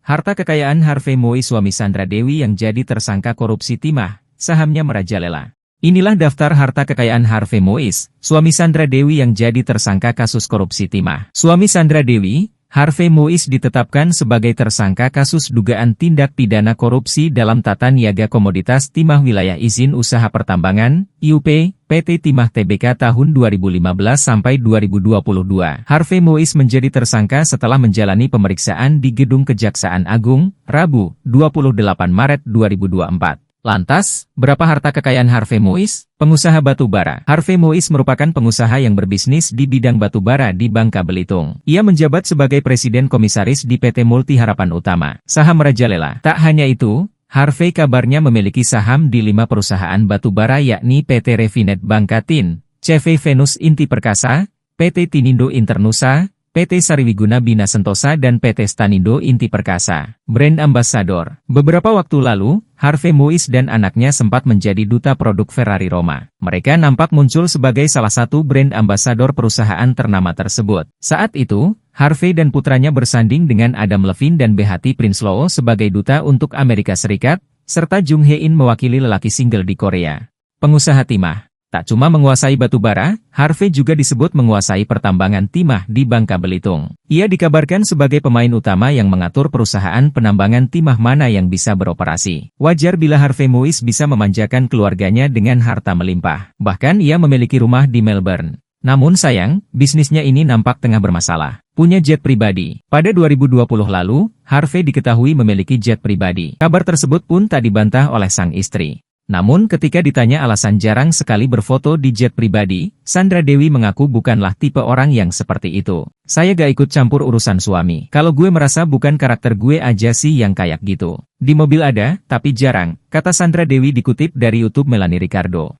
Harta kekayaan Harvey Moise suami Sandra Dewi yang jadi tersangka korupsi timah, sahamnya merajalela. Inilah daftar harta kekayaan Harvey Moise, suami Sandra Dewi yang jadi tersangka kasus korupsi timah. Suami Sandra Dewi, Harvey Moise ditetapkan sebagai tersangka kasus dugaan tindak pidana korupsi dalam tata niaga komoditas timah wilayah izin usaha pertambangan, IUP, PT Timah Tbk tahun 2015 sampai 2022. Harvey Moise menjadi tersangka setelah menjalani pemeriksaan di Gedung Kejaksaan Agung, Rabu, 28 Maret 2024. Lantas, berapa harta kekayaan Harvey Moise? Pengusaha batubara. Harvey Moise merupakan pengusaha yang berbisnis di bidang batubara di Bangka Belitung. Ia menjabat sebagai Presiden Komisaris di PT Multi Harapan Utama. Saham merajalela. Tak hanya itu, Harvey kabarnya memiliki saham di 5 perusahaan batubara yakni PT Refinet Bangka Tin, CV Venus Inti Perkasa, PT Tinindo Internusa, PT Sariwiguna Bina Sentosa dan PT Stanindo Inti Perkasa. Brand Ambassador. Beberapa waktu lalu, Harvey Moise dan anaknya sempat menjadi duta produk Ferrari Roma. Mereka nampak muncul sebagai salah satu brand ambassador perusahaan ternama tersebut. Saat itu, Harvey dan putranya bersanding dengan Adam Levine dan Behati Prinsloo sebagai duta untuk Amerika Serikat, serta Jung Hae-in mewakili lelaki single di Korea. Pengusaha timah. Tak cuma menguasai batubara, Harvey juga disebut menguasai pertambangan timah di Bangka Belitung. Ia dikabarkan sebagai pemain utama yang mengatur perusahaan penambangan timah mana yang bisa beroperasi. Wajar bila Harvey Moise bisa memanjakan keluarganya dengan harta melimpah. Bahkan ia memiliki rumah di Melbourne. Namun sayang, bisnisnya ini nampak tengah bermasalah. Punya jet pribadi. Pada 2020 lalu, Harvey diketahui memiliki jet pribadi. Kabar tersebut pun tak dibantah oleh sang istri. Namun ketika ditanya alasan jarang sekali berfoto di jet pribadi, Sandra Dewi mengaku bukanlah tipe orang yang seperti itu. Saya gak ikut campur urusan suami. Kalau gue merasa bukan karakter gue aja sih yang kayak gitu. Di mobil ada, tapi jarang, kata Sandra Dewi dikutip dari YouTube Melanie Ricardo.